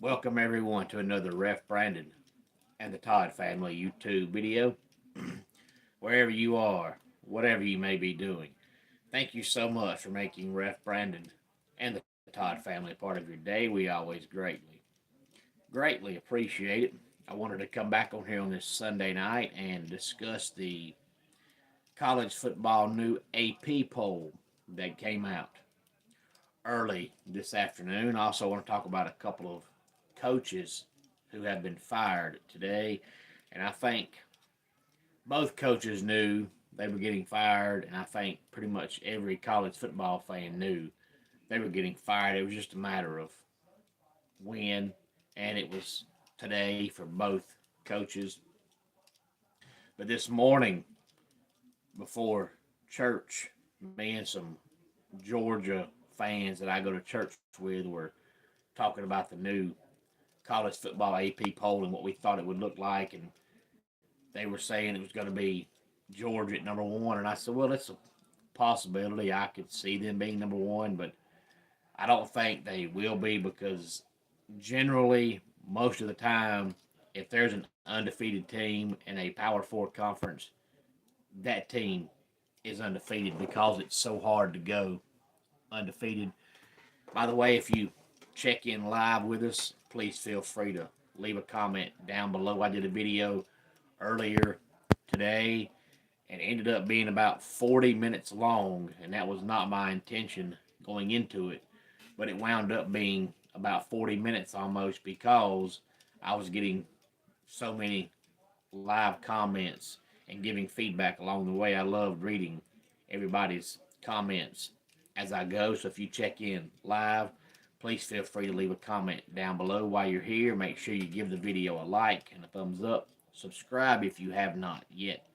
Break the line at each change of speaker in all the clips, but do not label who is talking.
Welcome everyone to another Ref Brandon and the Todd Family YouTube video. Wherever you are, whatever you may be doing, thank you so much for making Ref Brandon and the Todd Family part of your day. We always greatly appreciate it. I wanted to come back on here on this Sunday night and discuss the college football new AP poll that came out early this afternoon. I also want to talk about a couple of coaches who have been fired today. And I think both coaches knew they were getting fired, and I think pretty much every college football fan knew they were getting fired. It was just a matter of when, and it was today for both coaches. But this morning, before church, me and some Georgia fans that I go to church with were talking about the new college football AP poll and what we thought it would look like, and they were saying it was going to be Georgia at number one, and I said, well, it's a possibility. I could see them being number one, but I don't think they will be because generally, most of the time, if there's an undefeated team in a Power Four conference, that team is undefeated because it's so hard to go undefeated. By the way, if you check in live with us, please feel free to leave a comment down below. I did a video earlier today and ended up being about 40 minutes long, and that was not my intention going into it, but it wound up being about 40 minutes almost because I was getting so many live comments and giving feedback along the way. I loved reading everybody's comments as I go, so if you check in live, please feel free to leave a comment down below while you're here. Make sure you give the video a like and a thumbs up. Subscribe if you have not yet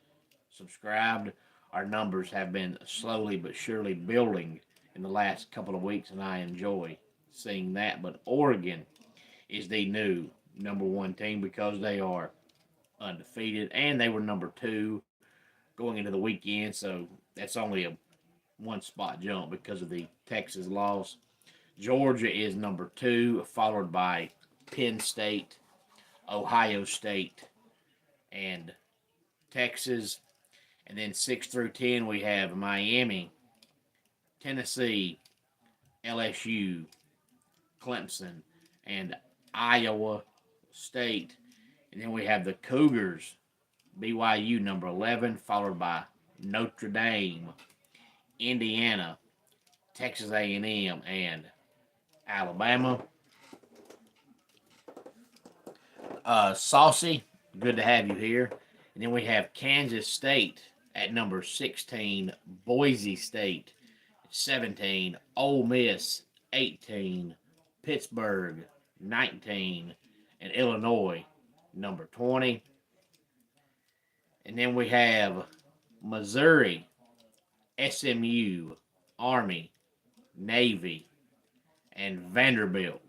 subscribed. Our numbers have been slowly but surely building in the last couple of weeks, and I enjoy seeing that. But Oregon is the new number one team because they are undefeated, and they were number two going into the weekend, so that's only a one spot jump because of the Texas loss. Georgia is number two, followed by Penn State, Ohio State, and Texas. And then 6 through 10, we have Miami, Tennessee, LSU, Clemson, and Iowa State. And then we have the Cougars, BYU number 11, followed by Notre Dame, Indiana, Texas A&M, and Alabama. Saucy, good to have you here. And then we have Kansas State at number 16, Boise State 17, Ole Miss 18, Pittsburgh 19, and Illinois number 20. And then we have Missouri, SMU, Army, Navy, and Vanderbilt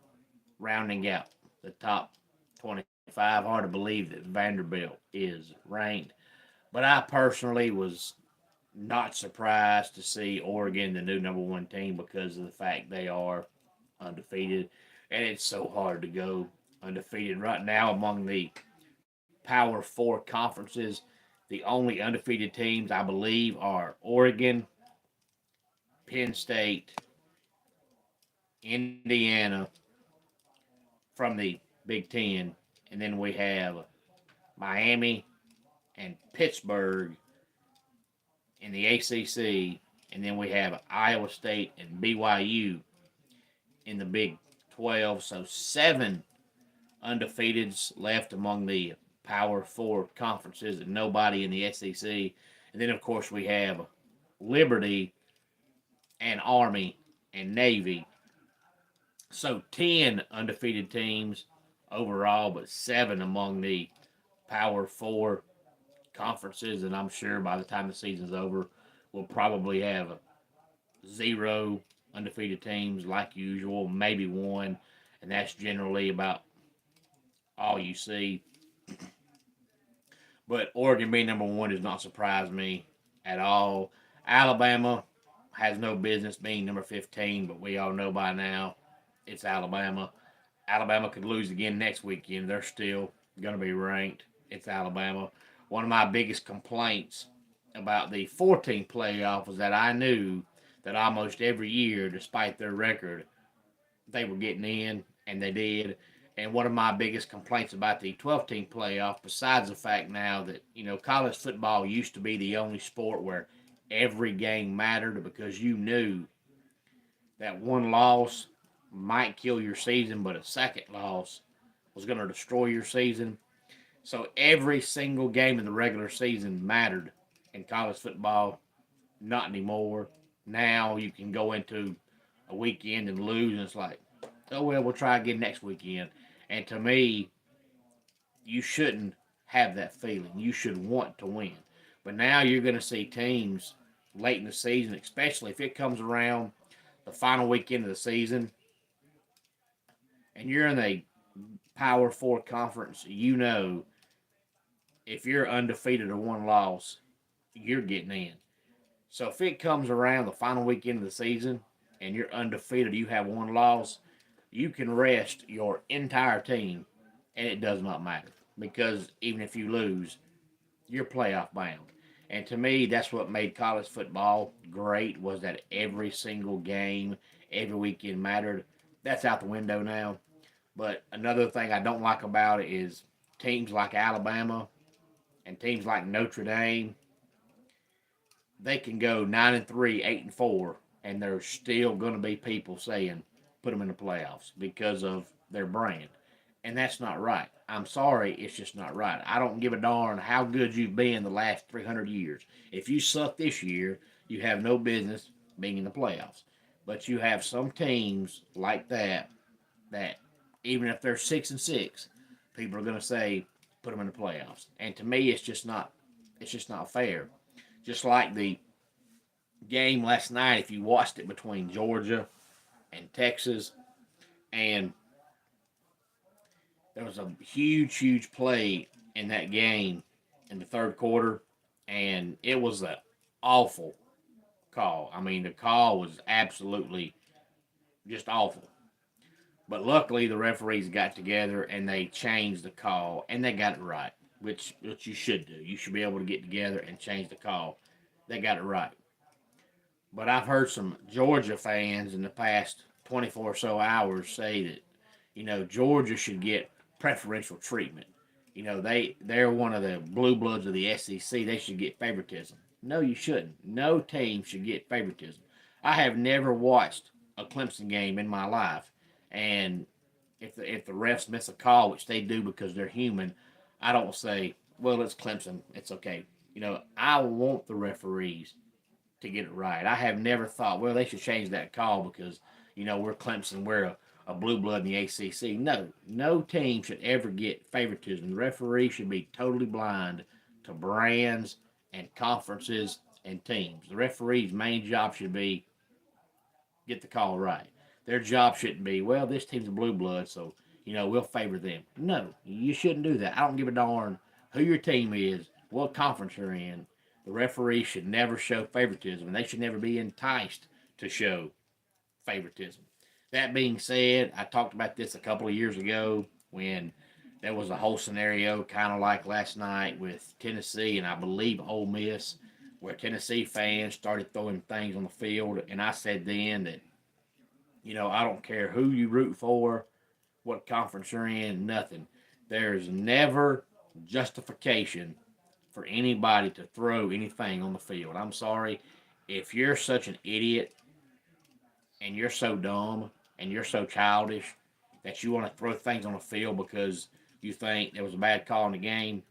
rounding out the top 25. Hard to believe that Vanderbilt is ranked. But I personally was not surprised to see Oregon the new number one team because of the fact they are undefeated. And it's so hard to go undefeated right now among the Power Four conferences. The only undefeated teams, I believe, are Oregon, Penn State, Indiana from the Big Ten, and then we have Miami and Pittsburgh in the ACC, and then we have Iowa State and BYU in the Big 12. So 7 undefeateds left among the Power Four conferences and nobody in the SEC. And then, of course, we have Liberty and Army and Navy. So 10 undefeated teams overall, but 7 among the Power Four conferences. And I'm sure by the time the season's over, we'll probably have 0 undefeated teams like usual, maybe 1. And that's generally about all you see. But Oregon being number 1 does not surprise me at all. Alabama has no business being number 15, but we all know by now it's Alabama. Alabama could lose again next weekend. They're still going to be ranked. It's Alabama. One of my biggest complaints about the 14 playoff was that I knew that almost every year, despite their record, they were getting in, and they did. And one of my biggest complaints about the 12-team playoff, besides the fact now that, college football used to be the only sport where every game mattered because you knew that one loss might kill your season, but a second loss was going to destroy your season. So every single game in the regular season mattered in college football. Not anymore. Now you can go into a weekend and lose, and it's like, oh well, we'll try again next weekend. And to me, you shouldn't have that feeling. You should want to win. But now you're going to see teams late in the season, especially if it comes around the final weekend of the season, and you're in a Power Four conference. If you're undefeated or one loss, you're getting in. So if it comes around the final weekend of the season and you're undefeated, you have one loss, you can rest your entire team, and it does not matter because even if you lose, you're playoff bound. And to me, that's what made college football great was that every single game, every weekend mattered. That's out the window now. But another thing I don't like about it is teams like Alabama and teams like Notre Dame, they can go 9-3, 8-4, and there's still going to be people saying put them in the playoffs because of their brand, and that's not right. I'm sorry, it's just not right. I don't give a darn how good you've been the last 300 years. If you suck this year, you have no business being in the playoffs. But you have some teams like that even if they're 6-6, people are going to say put them in the playoffs. And to me, it's just not fair. Just like the game last night, if you watched it between Georgia and Texas, and there was a huge, huge play in that game in the third quarter, and it was an awful call. I mean, the call was absolutely just awful. But luckily, the referees got together and they changed the call, and they got it right, which you should do. You should be able to get together and change the call. They got it right. But I've heard some Georgia fans in the past 24 or so hours say that, Georgia should get preferential treatment. They're one of the blue bloods of the SEC. They should get favoritism. No, you shouldn't. No team should get favoritism. I have never watched a Clemson game in my life, and if the refs miss a call, which they do because they're human, I don't say, well, it's Clemson. It's okay. I want the referees to get it right. I have never thought, well, they should change that call because, we're Clemson, we're a blue blood in the ACC. No, no team should ever get favoritism. The referee should be totally blind to brands and conferences and teams. The referee's main job should be get the call right. Their job shouldn't be, well, this team's a blue blood, so, we'll favor them. No, you shouldn't do that. I don't give a darn who your team is, what conference you're in. The referee should never show favoritism, and they should never be enticed to show favoritism. That being said, I talked about this a couple of years ago when there was a whole scenario kind of like last night with Tennessee and I believe Ole Miss, where Tennessee fans started throwing things on the field, and I said then that I don't care who you root for, what conference you're in, nothing. There's never justification for anybody to throw anything on the field. I'm sorry. If you're such an idiot and you're so dumb and you're so childish that you want to throw things on the field because you think there was a bad call in the game,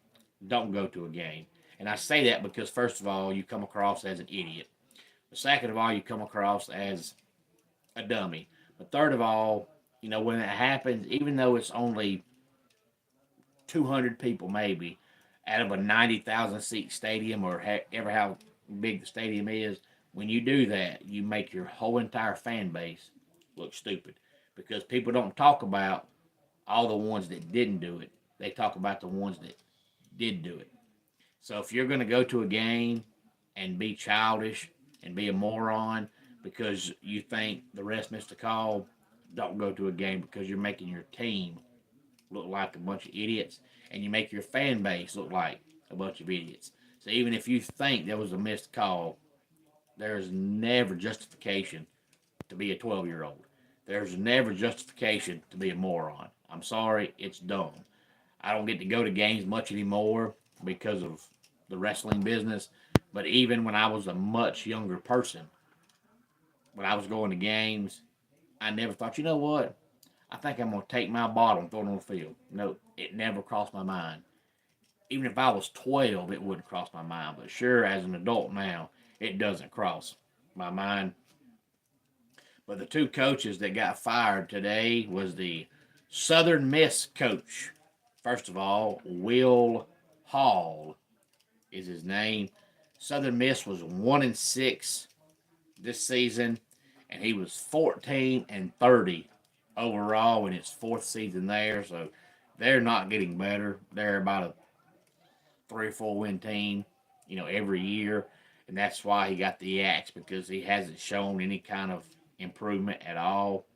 don't go to a game. And I say that because, first of all, you come across as an idiot. But second of all, you come across as a dummy. But third of all, when it happens, even though it's only 200 people maybe out of a 90,000 seat stadium or ever how big the stadium is, when you do that, you make your whole entire fan base look stupid because people don't talk about all the ones that didn't do it. They talk about the ones that did do it. So if you're going to go to a game and be childish and be a moron because you think the rest missed a call, don't go to a game because you're making your team look like a bunch of idiots, and you make your fan base look like a bunch of idiots. So even if you think there was a missed call, there's never justification to be a 12-year-old. There's never justification to be a moron. I'm sorry, it's dumb. I don't get to go to games much anymore because of the wrestling business. But even when I was a much younger person, when I was going to games, I never thought, you know what? I think I'm going to take my bottle and throw it on the field. No, it never crossed my mind. Even if I was 12, it wouldn't cross my mind. But sure, as an adult now, it doesn't cross my mind. But the two coaches that got fired today was the Southern Miss coach. First of all, Will Hall is his name. Southern Miss was 1-6 this season, and he was 14-30 overall in his fourth season there. So they're not getting better. They're about a 3 or 4 win team, every year, and that's why he got the axe, because he hasn't shown any kind of improvement at all.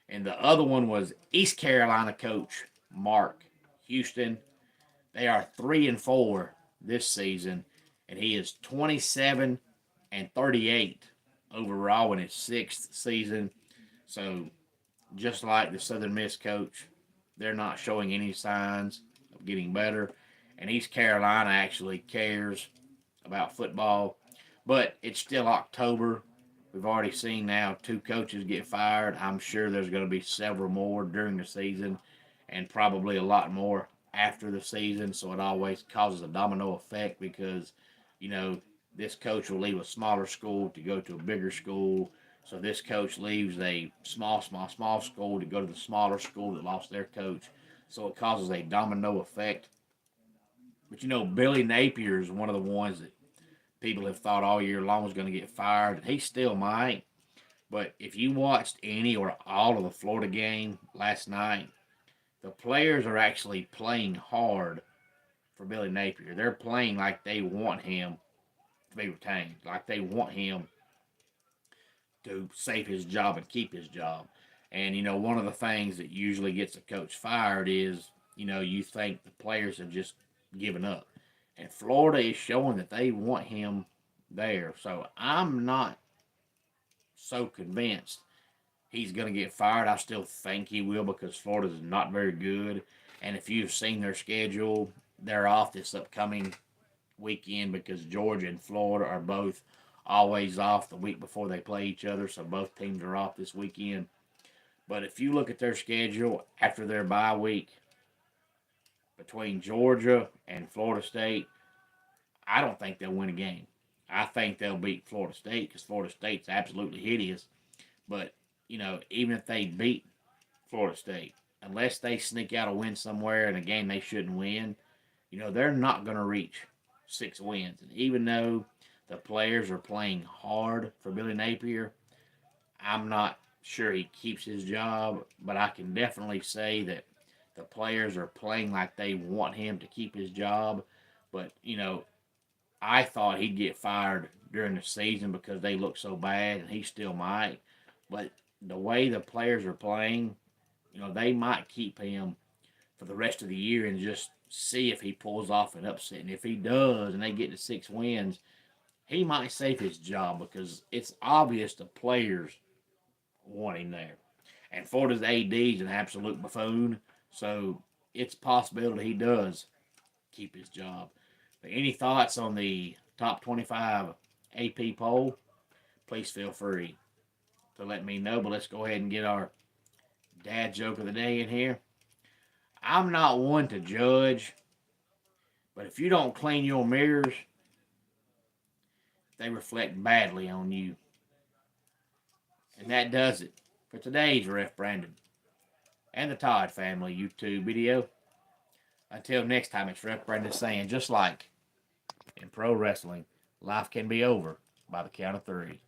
And the other one was East Carolina coach Mark Houston. They are 3-4 this season, and he is 27-38 overall in his sixth season. So just like the Southern Miss coach, they're not showing any signs of getting better. And East Carolina actually cares about football, but it's still October. We've already seen now 2 coaches get fired. I'm sure there's going to be several more during the season, and probably a lot more after the season. So it always causes a domino effect, because, this coach will leave a smaller school to go to a bigger school. So this coach leaves a small school to go to the smaller school that lost their coach. So it causes a domino effect. But Billy Napier is one of the ones that people have thought all year long was going to get fired. He still might. But if you watched any or all of the Florida game last night, the players are actually playing hard for Billy Napier. They're playing like they want him to be retained, like they want him to save his job and keep his job. And, one of the things that usually gets a coach fired is, you think the players have just given up. And Florida is showing that they want him there. So I'm not so convinced he's going to get fired. I still think he will, because Florida is not very good. And if you've seen their schedule, they're off this upcoming weekend because Georgia and Florida are both always off the week before they play each other. So both teams are off this weekend. But if you look at their schedule after their bye week, between Georgia and Florida State, I don't think they'll win a game. I think they'll beat Florida State, because Florida State's absolutely hideous. But, even if they beat Florida State, unless they sneak out a win somewhere in a game they shouldn't win, they're not going to reach 6 wins. And even though the players are playing hard for Billy Napier, I'm not sure he keeps his job, but I can definitely say that the players are playing like they want him to keep his job. But, I thought he'd get fired during the season because they look so bad, and he still might. But the way the players are playing, they might keep him for the rest of the year and just see if he pulls off an upset. And if he does and they get to 6 wins, he might save his job, because it's obvious the players want him there. And Florida's AD is an absolute buffoon, so it's a possibility he does keep his job. But any thoughts on the top 25 AP poll? Please feel free to let me know. But let's go ahead and get our dad joke of the day in here. I'm not one to judge, but if you don't clean your mirrors, they reflect badly on you. And that does it for today's Ref Brandon and the Todd Family YouTube video. Until next time, it's Ref Brandon saying, just like in pro wrestling, life can be over by the count of 3.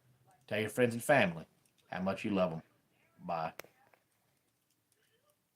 Tell your friends and family how much you love them. Bye.